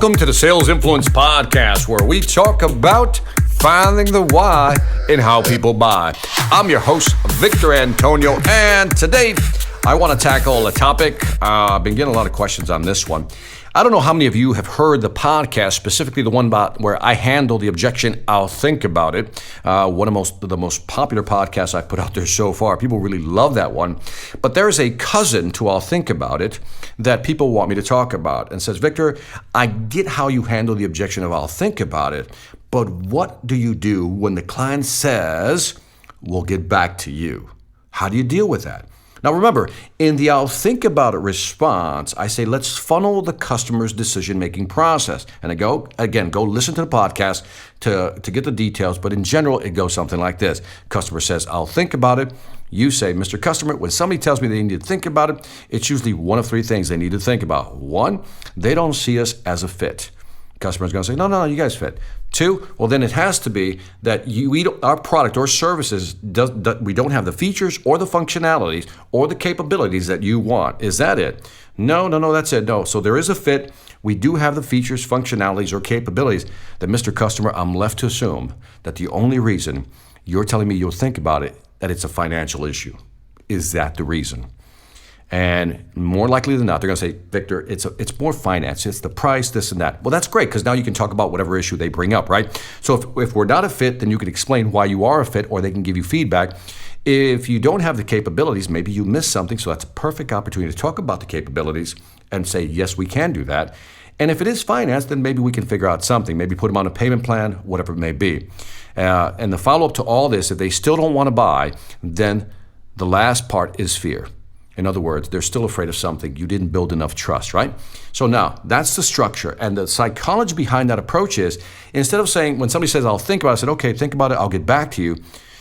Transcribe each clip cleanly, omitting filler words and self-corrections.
Welcome to the Sales Influence Podcast, where we talk about finding the why in how people buy. I'm your host, Victor Antonio, and today I want to tackle a topic. I've been getting a lot of questions on this one. I don't know how many of you have heard the podcast, specifically the one about where I handle the objection, I'll think about it. One of the most popular podcasts I've put out there so far. People really love that one. But there's a cousin to I'll think about it that people want me to talk about and says, Victor, I get how you handle the objection of I'll think about it, but what do you do when the client says, we'll get back to you? How do you deal with that? Now remember, in the I'll think about it response, I say, let's funnel the customer's decision-making process. And I go listen to the podcast to get the details, but in general, it goes something like this. Customer says, I'll think about it. You say, Mr. Customer, when somebody tells me they need to think about it, it's usually one of three things they need to think about. One, they don't see us as a fit. Customer's going to say, no, you guys fit. Two, well, then it has to be that our product or services, we don't have the features or the functionalities or the capabilities that you want. Is that it? No, that's it. No. So there is a fit. We do have the features, functionalities, or capabilities that, Mr. Customer, I'm left to assume that the only reason you're telling me you'll think about it, that it's a financial issue. Is that the reason? And more likely than not, they're going to say, Victor, it's more finance. It's the price, this and that. Well, that's great, because now you can talk about whatever issue they bring up, right? So if we're not a fit, then you can explain why you are a fit, or they can give you feedback. If you don't have the capabilities, maybe you missed something, so that's a perfect opportunity to talk about the capabilities and say, yes, we can do that. And if it is finance, then maybe we can figure out something. Maybe put them on a payment plan, whatever it may be. And the follow-up to all this, if they still don't want to buy, then the last part is fear. In other words, they're still afraid of something. You didn't build enough trust, right? So now, that's the structure. And the psychology behind that approach is, instead of saying, when somebody says, I'll think about it, I said, okay, think about it, I'll get back to you.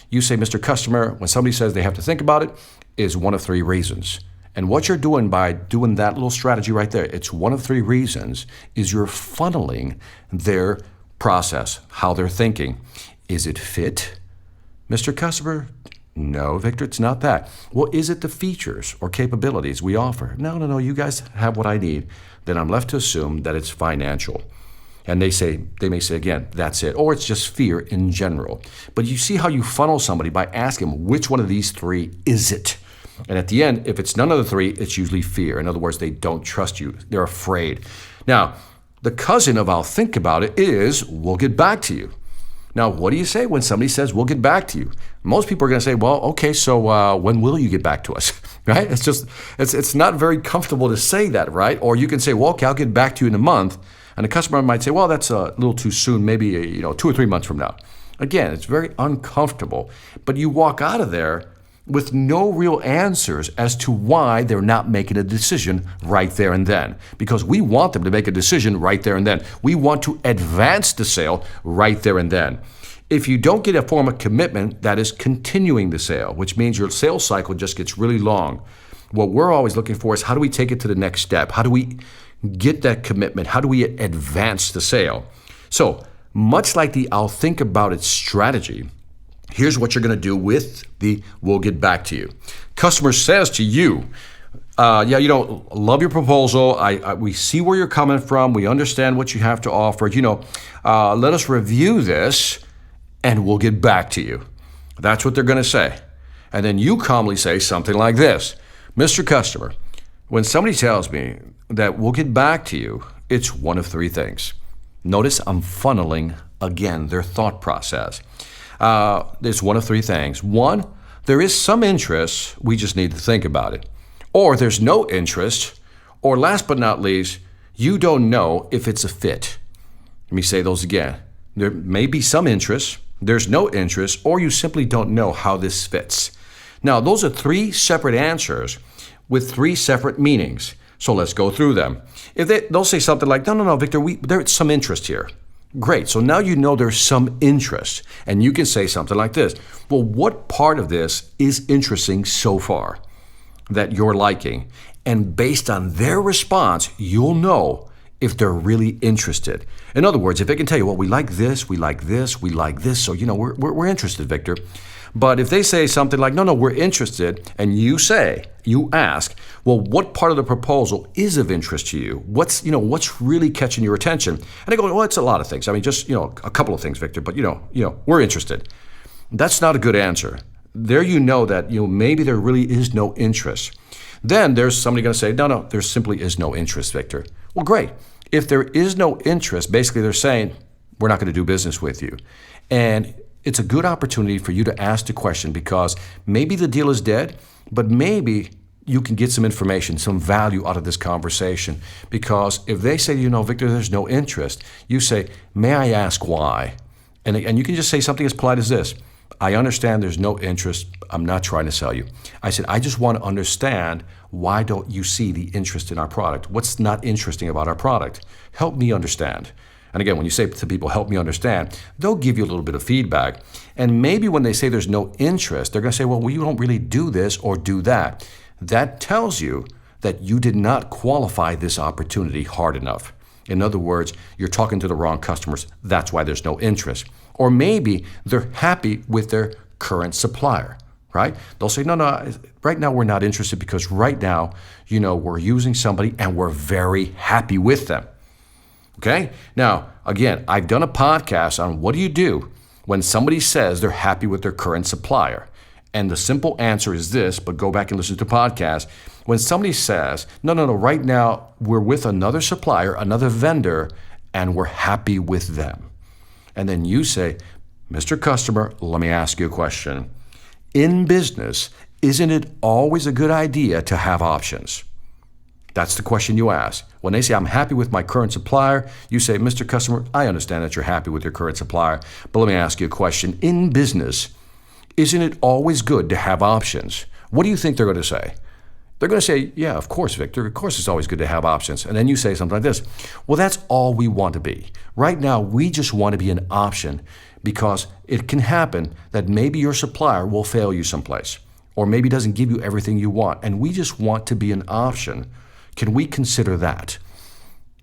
You say, Mr. Customer, when somebody says they have to think about it, is one of three reasons. And what you're doing by doing that little strategy right there, it's one of three reasons, is you're funneling their process, how they're thinking. Is it fit, Mr. Customer? No, Victor, it's not that. Well, is it the features or capabilities we offer? No, you guys have what I need. Then I'm left to assume that it's financial. And they may say again, that's it. Or it's just fear in general. But you see how you funnel somebody by asking them, which one of these three is it? And at the end, if it's none of the three, it's usually fear. In other words, they don't trust you. They're afraid. Now, the cousin of I'll think about it is, we'll get back to you. Now, what do you say when somebody says, we'll get back to you? Most people are going to say, well, okay, so when will you get back to us, right? It's not very comfortable to say that, right? Or you can say, well, okay, I'll get back to you in a month. And the customer might say, well, that's a little too soon, maybe 2 or 3 months from now. Again, it's very uncomfortable. But you walk out of there with no real answers as to why they're not making a decision right there and then. Because we want them to make a decision right there and then. We want to advance the sale right there and then. If you don't get a form of commitment, that is continuing the sale, which means your sales cycle just gets really long. What we're always looking for is, how do we take it to the next step? How do we get that commitment? How do we advance the sale? So much like the I'll think about it strategy, here's what you're going to do with the we'll get back to you. Customer says to you, love your proposal. We see where you're coming from. We understand what you have to offer. Let us review this and we'll get back to you. That's what they're going to say. And then you calmly say something like this. Mr. Customer, when somebody tells me that we'll get back to you, it's one of three things. Notice I'm funneling, again, their thought process. There's one of three things. One, there is some interest, we just need to think about it. Or there's no interest, or last but not least, you don't know if it's a fit. Let me say those again. There may be some interest, there's no interest, or you simply don't know how this fits. Now, those are three separate answers with three separate meanings. So let's go through them. If they'll say something like, no, Victor, there's some interest here. Great. So now you know there's some interest. And you can say something like this. Well, what part of this is interesting so far that you're liking? And based on their response, you'll know if they're really interested. In other words, if they can tell you, well, we like this, so, we're interested, Victor. But if they say something like, no, we're interested, and you ask, well, what part of the proposal is of interest to you? What's really catching your attention? And they go, well, it's a lot of things. I mean, just, a couple of things, Victor, but, we're interested. That's not a good answer. There that, maybe there really is no interest. Then there's somebody going to say, no, there simply is no interest, Victor. Well, great. If there is no interest, basically they're saying, we're not going to do business with you. And it's a good opportunity for you to ask the question, because maybe the deal is dead, but maybe you can get some information, some value out of this conversation. Because if they say, Victor, there's no interest, you say, may I ask why? And you can just say something as polite as this. I understand there's no interest. I'm not trying to sell you. I said, I just want to understand, why don't you see the interest in our product? What's not interesting about our product? Help me understand. And again, when you say to people, help me understand, they'll give you a little bit of feedback. And maybe when they say there's no interest, they're going to say, well, you don't really do this or do that. That tells you that you did not qualify this opportunity hard enough. In other words, you're talking to the wrong customers. That's why there's no interest. Or maybe they're happy with their current supplier, right? They'll say, no, right now we're not interested because right now, we're using somebody and we're very happy with them. Okay? Now, again, I've done a podcast on what do you do when somebody says they're happy with their current supplier. And the simple answer is this, but go back and listen to the podcast. When somebody says, no, right now we're with another supplier, another vendor, and we're happy with them. And then you say, Mr. Customer, let me ask you a question. In business, isn't it always a good idea to have options? That's the question you ask. When they say, I'm happy with my current supplier, you say, Mr. Customer, I understand that you're happy with your current supplier, but let me ask you a question. In business, isn't it always good to have options? What do you think they're going to say? They're going to say, yeah, of course, Victor. Of course, it's always good to have options. And then you say something like this. Well, that's all we want to be. Right now, we just want to be an option because it can happen that maybe your supplier will fail you someplace or maybe doesn't give you everything you want. And we just want to be an option. Can we consider that?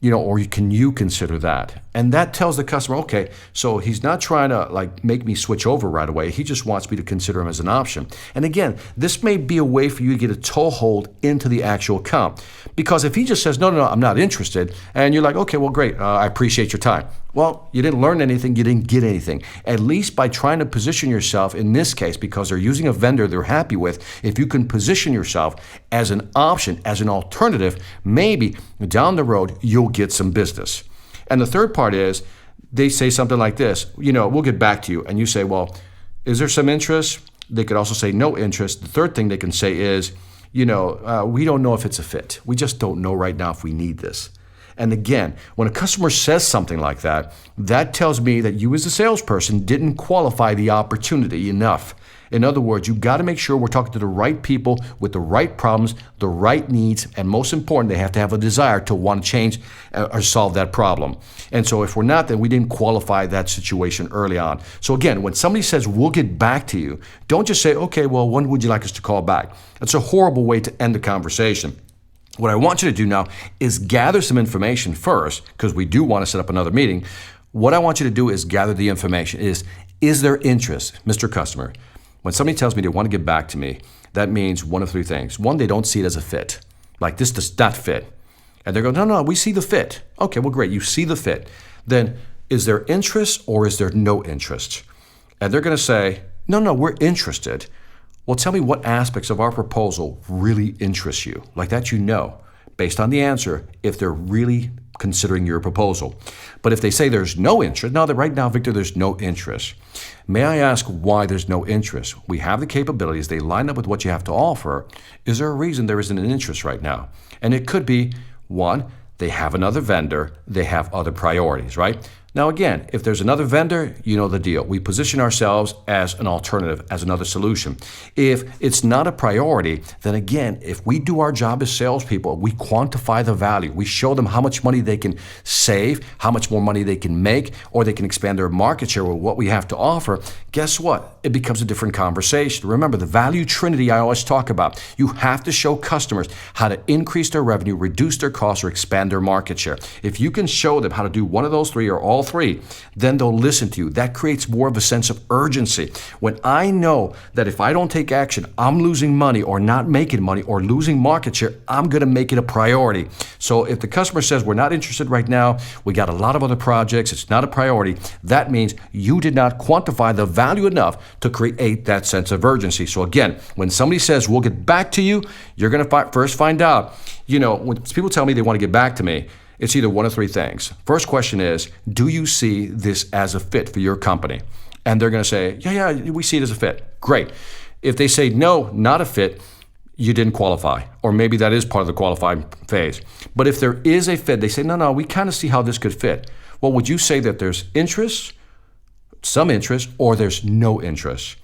Or can you consider that? And that tells the customer, okay, so he's not trying to make me switch over right away. He just wants me to consider him as an option. And again, this may be a way for you to get a toehold into the actual account. Because if he just says, no, I'm not interested, and you're like, okay, well, great, I appreciate your time. Well, you didn't learn anything, you didn't get anything. At least by trying to position yourself, in this case, because they're using a vendor they're happy with, if you can position yourself as an option, as an alternative, maybe down the road, you'll get some business. And the third part is, they say something like this, we'll get back to you. And you say, well, is there some interest? They could also say no interest. The third thing they can say is, we don't know if it's a fit. We just don't know right now if we need this. And again, when a customer says something like that, that tells me that you as a salesperson didn't qualify the opportunity enough. In other words, you've got to make sure we're talking to the right people with the right problems, the right needs, and most important, they have to have a desire to want to change or solve that problem. And so if we're not, then we didn't qualify that situation early on. So again, when somebody says, we'll get back to you, don't just say, okay, well, when would you like us to call back? That's a horrible way to end the conversation. What I want you to do now is gather some information first, because we do want to set up another meeting. What I want you to do is gather the information. Is there interest, Mr. Customer? When somebody tells me they want to get back to me, that means one of three things. One, they don't see it as a fit. Like, this does not fit. And they go, no, we see the fit. Okay, well, great, you see the fit. Then, is there interest or is there no interest? And they're going to say, no, we're interested. Well, tell me what aspects of our proposal really interest you. Like that, based on the answer, if they're really considering your proposal. But if they say there's no interest, right now, Victor, there's no interest. May I ask why there's no interest? We have the capabilities. They line up with what you have to offer. Is there a reason there isn't an interest right now? And it could be, one, they have another vendor. They have other priorities, right? Now, again, if there's another vendor, you know the deal. We position ourselves as an alternative, as another solution. If it's not a priority, then again, if we do our job as salespeople, we quantify the value. We show them how much money they can save, how much more money they can make, or they can expand their market share with what we have to offer. Guess what? It becomes a different conversation. Remember, the value trinity I always talk about. You have to show customers how to increase their revenue, reduce their costs, or expand their market share. If you can show them how to do one of those three or all all three, then they'll listen to you. That creates more of a sense of urgency. When I know that if I don't take action, I'm losing money or not making money or losing market share, I'm going to make it a priority. So if the customer says, we're not interested right now, we got a lot of other projects, it's not a priority, that means you did not quantify the value enough to create that sense of urgency. So again, when somebody says, we'll get back to you, you're going to first find out, when people tell me they want to get back to me, it's either one of three things. First question is, do you see this as a fit for your company? And they're going to say, yeah, we see it as a fit. Great. If they say, no, not a fit, you didn't qualify. Or maybe that is part of the qualifying phase. But if there is a fit, they say, no, we kind of see how this could fit. Well, would you say that there's interest, some interest, or there's no interest?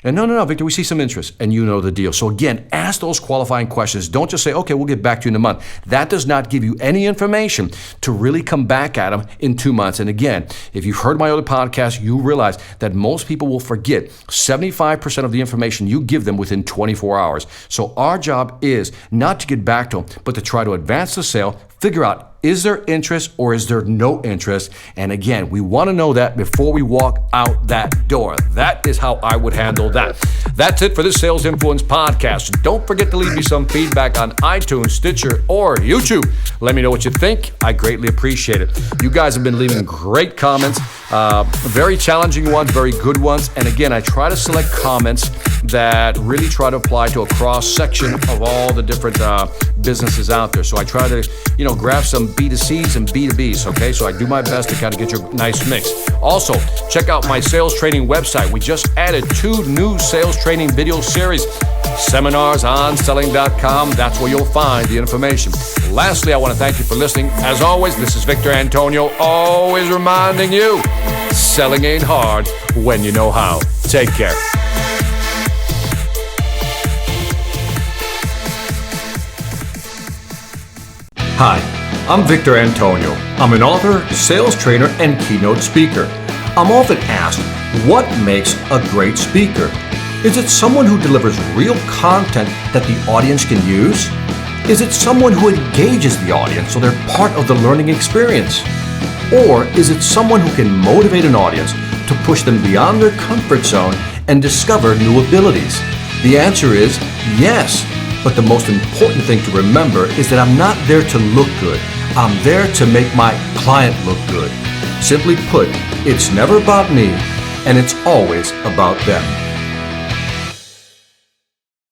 And no, Victor, we see some interest, and you know the deal. So again, ask those qualifying questions. Don't just say, okay, we'll get back to you in a month. That does not give you any information to really come back at them in 2 months. And again, if you've heard my other podcast, you realize that most people will forget 75% of the information you give them within 24 hours. So our job is not to get back to them, but to try to advance the sale, figure out, is there interest or is there no interest? And again, we want to know that before we walk out that door. That is how I would handle that. That's it for this Sales Influence podcast. Don't forget to leave me some feedback on iTunes, Stitcher, or YouTube. Let me know what you think. I greatly appreciate it. You guys have been leaving great comments, very challenging ones, very good ones. And again, I try to select comments that really try to apply to a cross section of all the different businesses out there. So I try to, grab some B2Cs and B2Bs, okay? So I do my best to kind of get your nice mix. Also, check out my sales training website. We just added 2 new sales training video series, seminarsonselling.com. That's where you'll find the information. Lastly, I want to thank you for listening. As always, this is Victor Antonio, always reminding you, selling ain't hard when you know how. Take care. Hi, I'm Victor Antonio. I'm an author, sales trainer, and keynote speaker. I'm often asked, what makes a great speaker? Is it someone who delivers real content that the audience can use? Is it someone who engages the audience so they're part of the learning experience? Or is it someone who can motivate an audience to push them beyond their comfort zone and discover new abilities? The answer is yes. But the most important thing to remember is that I'm not there to look good. I'm there to make my client look good. Simply put, it's never about me, and it's always about them.